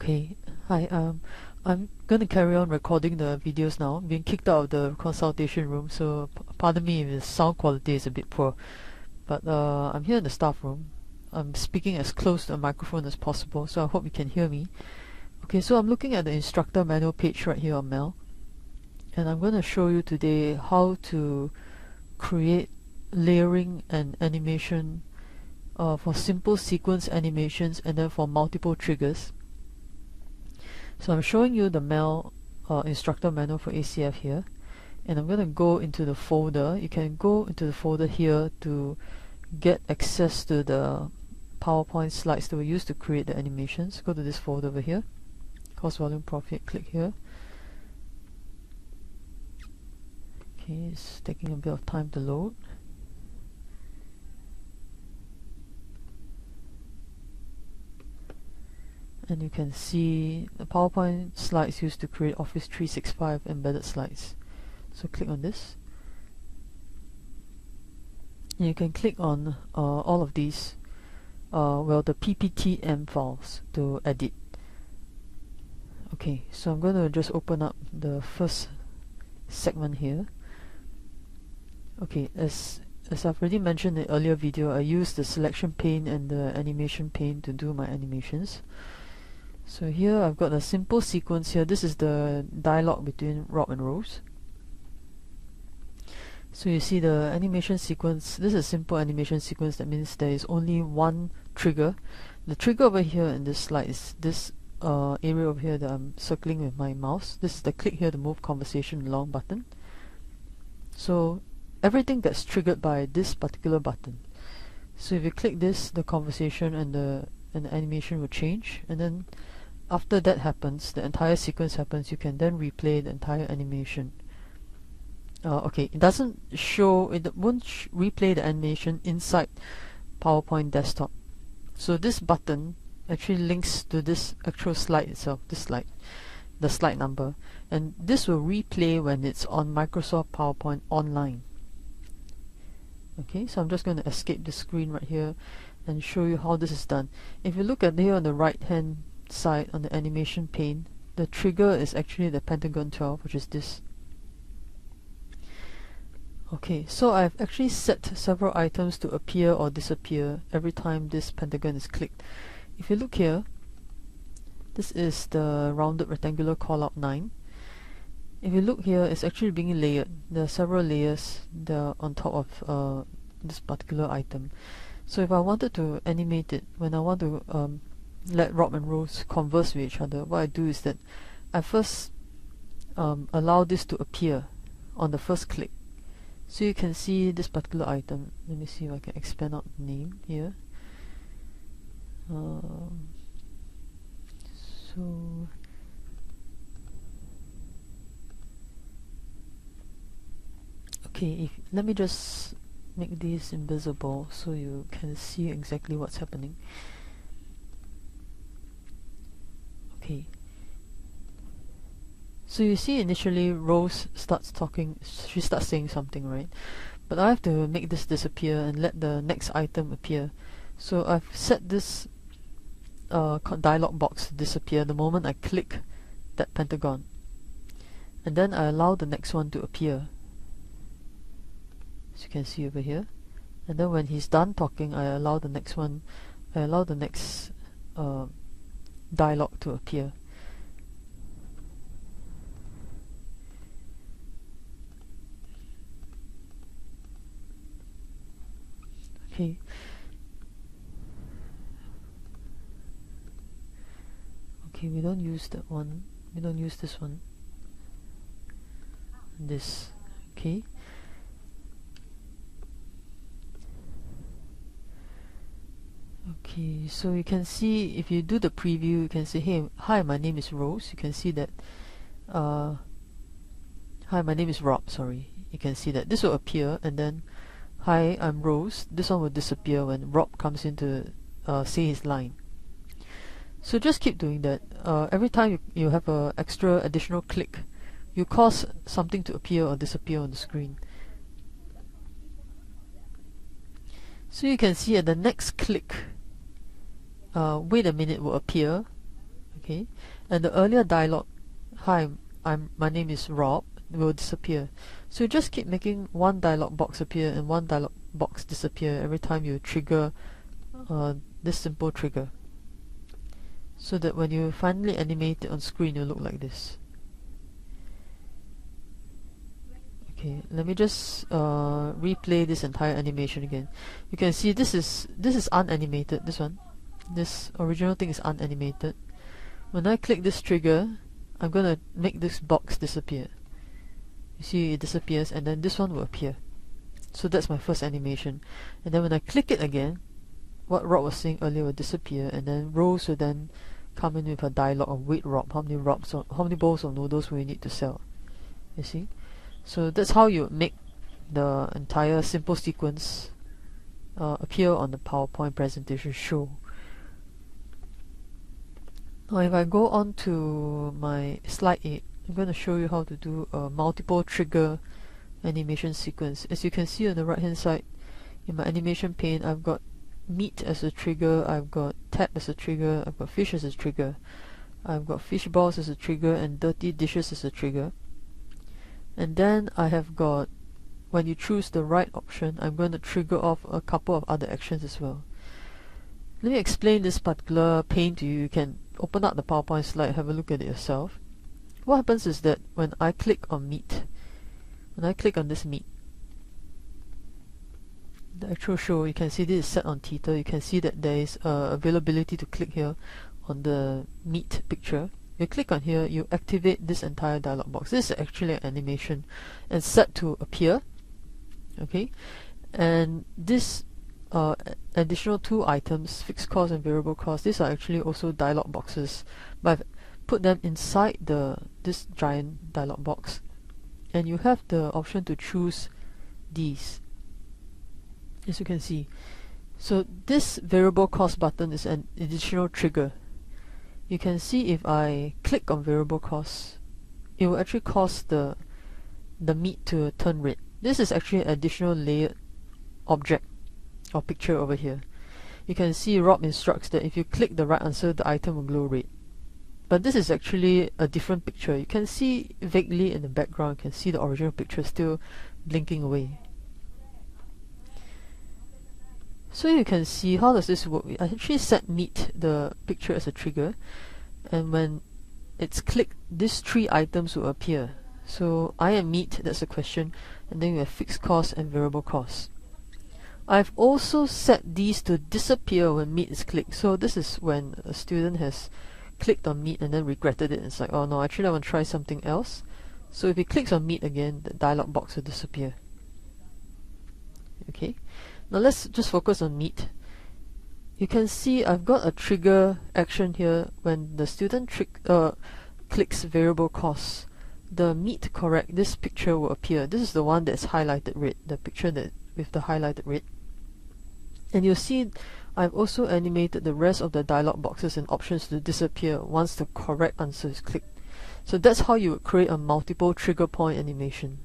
Okay, hi. I'm going to carry on recording the videos now. I'm being kicked out of the consultation room, so pardon me if the sound quality is a bit poor. But I'm here in the staff room. I'm speaking as close to the microphone as possible, so I hope you can hear me. Okay, so I'm looking at the instructor manual page right here on Mel, and I'm going to show you today how to create layering and animation for simple sequence animations and then for multiple triggers. So I'm showing you the Mel instructor manual for ACF here, and I'm going to go into the folder. You can go into the folder here to get access to the PowerPoint slides that we use to create the animations. Go to this folder over here, cost, volume, profit, click here. Okay, it's taking a bit of time to load. And you can see the PowerPoint slides used to create Office 365 embedded slides. So click on this. And you can click on all of these, the PPTM files to edit. Okay, so I'm going to just open up the first segment here. Okay, as I've already mentioned in the earlier video, I use the selection pane and the animation pane to do my animations. So here I've got a simple sequence here. This is the dialogue between Rob and Rose. So you see the animation sequence. This is a simple animation sequence. That means there is only one trigger. The trigger over here in this slide is this area over here that I'm circling with my mouse. This is the click here to move conversation along button. So everything that's triggered by this particular button. So if you click this, the conversation and the animation will change, and then after that happens, the entire sequence happens, you can then replay the entire animation. Okay, it doesn't show, it won't replay the animation inside PowerPoint desktop. So this button actually links to this actual slide itself, this slide, the slide number, and this will replay when it's on Microsoft PowerPoint Online. Okay, so I'm just going to escape the screen right here and show you how this is done. If you look at here on the right hand side on the animation pane, the trigger is actually the Pentagon 12, which is this. Okay, so I've actually set several items to appear or disappear every time this pentagon is clicked. If you look here, this is the rounded rectangular callout 9. If you look here, it's actually being layered. There are several layers that are on top of this particular item. So if I wanted to animate it, when I want to let Rob and Rose converse with each other, what I do is that I first allow this to appear on the first click. So you can see this particular item. Let me see if I can expand out the name here. Okay, let me just make these invisible so you can see exactly what's happening. Okay. So you see initially Rose starts talking, she starts saying something, right? But I have to make this disappear and let the next item appear. So I've set this dialog box to disappear the moment I click that pentagon. And then I allow the next one to appear. As you can see over here. And then when he's done talking, I allow the next one, I allow the next dialogue to appear. Okay. Okay, we don't use that one. We don't use this one. This. Okay. Okay, so you can see, if you do the preview, you can say, hey, hi, my name is Rose. You can see that, hi, my name is Rob, sorry. You can see that this will appear, and then, hi, I'm Rose. This one will disappear when Rob comes in to say his line. So just keep doing that. Every time you have an extra additional click, you cause something to appear or disappear on the screen. So you can see at the next click, wait a minute will appear. Okay, and the earlier dialog, "Hi, my name is Rob," will disappear. So you just keep making one dialog box appear and one dialog box disappear every time you trigger this simple trigger, so that when you finally animate it on screen, it will look like this. Okay, let me just replay this entire animation again. You can see this is unanimated. This original thing is unanimated. When I click this trigger, I'm gonna make this box disappear. You see it disappears, and then this one will appear. So that's my first animation. And then when I click it again, what Rob was saying earlier will disappear, and then Rose will then come in with a dialogue of, "Wait, Rob, how many bowls of noodles will you need to sell?" You see? So that's how you make the entire simple sequence appear on the PowerPoint presentation show. Now if I go on to my slide 8, I'm going to show you how to do a multiple trigger animation sequence. As you can see on the right hand side, in my animation pane, I've got meat as a trigger, I've got tap as a trigger, I've got fish as a trigger, I've got fish balls as a trigger, and dirty dishes as a trigger. And then I have got, when you choose the right option, I'm going to trigger off a couple of other actions as well. Let me explain this particular pane to you. You can open up the PowerPoint slide, have a look at it yourself. What happens is that when I click on meat, when I click on this meat, the actual show, you can see this is set on theta. You can see that there is availability to click here on the meat picture. You click on here, you activate this entire dialog box. This is actually an animation and set to appear. Okay, and this additional two items, fixed cost and variable cost, these are actually also dialog boxes, but I've put them inside this giant dialog box, and you have the option to choose these, as you can see. So this variable cost button is an additional trigger. You can see if I click on variable cost, it will actually cause the meat to turn red. This is actually an additional layered object or picture over here. You can see Rob instructs that if you click the right answer, the item will glow red. But this is actually a different picture. You can see vaguely in the background, you can see the original picture still blinking away. So you can see, how does this work? I actually set meat, the picture, as a trigger, and when it's clicked, these three items will appear. So I am meat, that's the question, and then we have fixed cost and variable cost. I've also set these to disappear when meat is clicked. So this is when a student has clicked on meat and then regretted it. It's like, oh no, actually I want to try something else. So if he clicks on meat again, the dialog box will disappear. Okay, now let's just focus on meat. You can see I've got a trigger action here. When the student clicks variable cost, the meat correct, this picture will appear. This is the one that's highlighted red, the picture that with the highlighted red. And you'll see I've also animated the rest of the dialog boxes and options to disappear once the correct answer is clicked. So that's how you would create a multiple trigger point animation.